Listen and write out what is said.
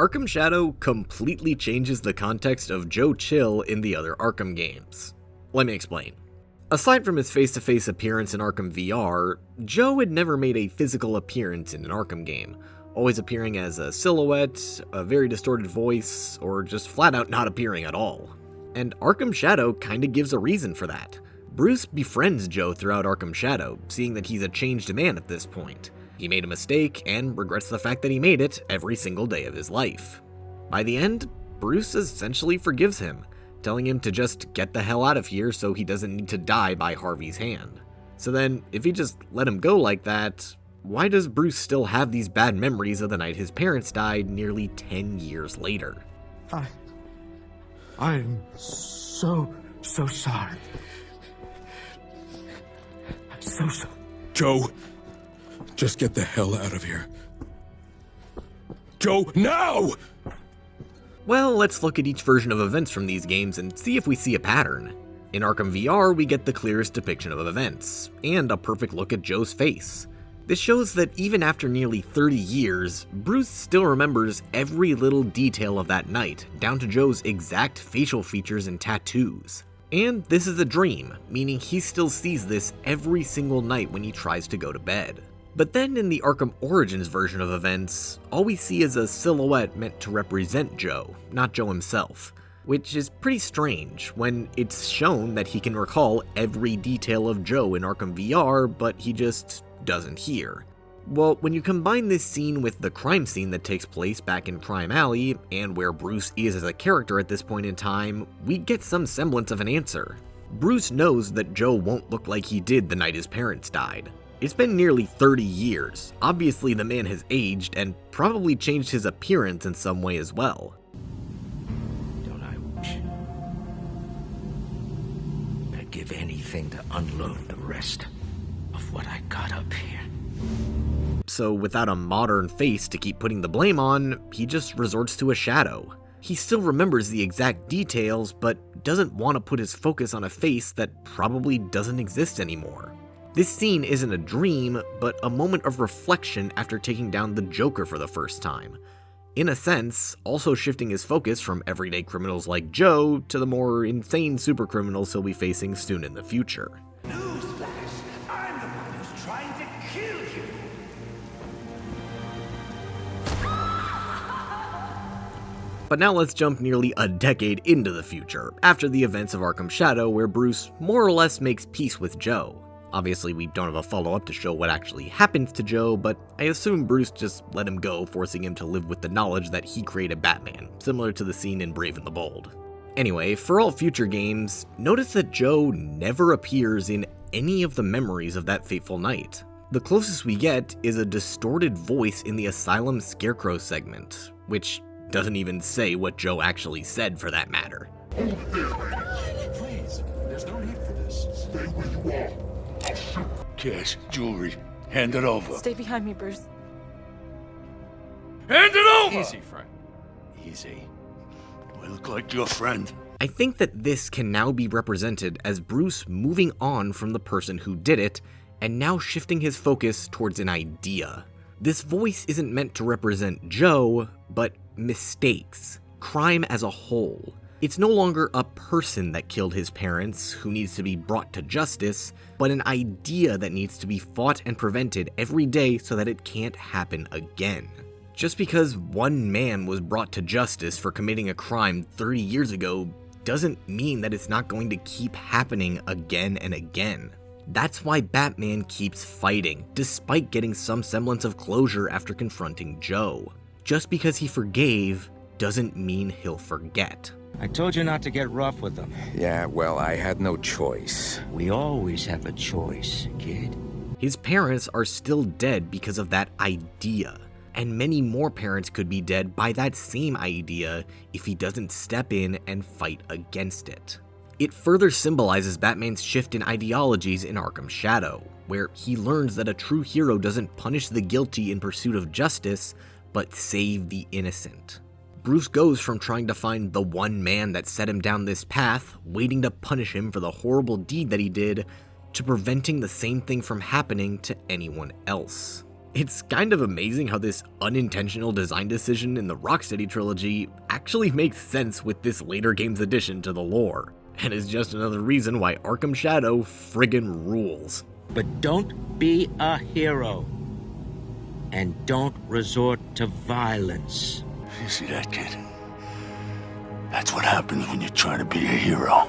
Arkham Shadow completely changes the context of Joe Chill in the other Arkham games. Let me explain. Aside from his face-to-face appearance in Arkham VR, Joe had never made a physical appearance in an Arkham game, always appearing as a silhouette, a very distorted voice, or just flat out not appearing at all. And Arkham Shadow kinda gives a reason for that. Bruce befriends Joe throughout Arkham Shadow, seeing that he's a changed man at this point. He made a mistake, and regrets the fact that he made it every single day of his life. By the end, Bruce essentially forgives him, telling him to just get the hell out of here so he doesn't need to die by Harvey's hand. So then, if he just let him go like that, why does Bruce still have these bad memories of the night his parents died nearly 10 years later? I'm so sorry. I'm so sorry. Joe, just get the hell out of here. Joe, now! Well, let's look at each version of events from these games and see if we see a pattern. In Arkham VR, we get the clearest depiction of events, and a perfect look at Joe's face. This shows that even after nearly 30 years, Bruce still remembers every little detail of that night, down to Joe's exact facial features and tattoos. And this is a dream, meaning he still sees this every single night when he tries to go to bed. But then in the Arkham Origins version of events, all we see is a silhouette meant to represent Joe, not Joe himself, which is pretty strange when it's shown that he can recall every detail of Joe in Arkham VR, but he just doesn't here. Well, when you combine this scene with the crime scene that takes place back in Crime Alley, and where Bruce is as a character at this point in time, we get some semblance of an answer. Bruce knows that Joe won't look like he did the night his parents died. It's been nearly 30 years. Obviously the man has aged and probably changed his appearance in some way as well. Don't I wish? I'd give anything to unload the rest of what I got up here. So without a modern face to keep putting the blame on, he just resorts to a shadow. He still remembers the exact details, but doesn't want to put his focus on a face that probably doesn't exist anymore. This scene isn't a dream, but a moment of reflection after taking down the Joker for the first time. In a sense, also shifting his focus from everyday criminals like Joe to the more insane supercriminals he'll be facing soon in the future. Newsflash! I'm the one who's trying to kill you! But now let's jump nearly a decade into the future, after the events of Arkham Shadow, where Bruce more or less makes peace with Joe. Obviously, we don't have a follow-up to show what actually happens to Joe, but I assume Bruce just let him go, forcing him to live with the knowledge that he created Batman, similar to the scene in Brave and the Bold. Anyway, for all future games, notice that Joe never appears in any of the memories of that fateful night. The closest we get is a distorted voice in the Asylum Scarecrow segment, which doesn't even say what Joe actually said for that matter. Please, there's no need for this. Stay where you are. Cash, jewelry, hand it over. Stay behind me, Bruce. Hand it over! Easy, friend. Easy. I look like your friend. I think that this can now be represented as Bruce moving on from the person who did it, and now shifting his focus towards an idea. This voice isn't meant to represent Joe, but mistakes, crime as a whole. It's no longer a person that killed his parents who needs to be brought to justice, but an idea that needs to be fought and prevented every day so that it can't happen again. Just because one man was brought to justice for committing a crime 30 years ago doesn't mean that it's not going to keep happening again and again. That's why Batman keeps fighting, despite getting some semblance of closure after confronting Joe. Just because he forgave doesn't mean he'll forget. I told you not to get rough with them. Yeah, well, I had no choice. We always have a choice, kid. His parents are still dead because of that idea, and many more parents could be dead by that same idea if he doesn't step in and fight against it. It further symbolizes Batman's shift in ideologies in Arkham Shadow, where he learns that a true hero doesn't punish the guilty in pursuit of justice, but save the innocent. Bruce goes from trying to find the one man that set him down this path, waiting to punish him for the horrible deed that he did, to preventing the same thing from happening to anyone else. It's kind of amazing how this unintentional design decision in the Rocksteady Trilogy actually makes sense with this later game's addition to the lore, and is just another reason why Arkham Shadow friggin' rules. But don't be a hero. And don't resort to violence. You see that, kid? That's what happens when you're trying to be a hero.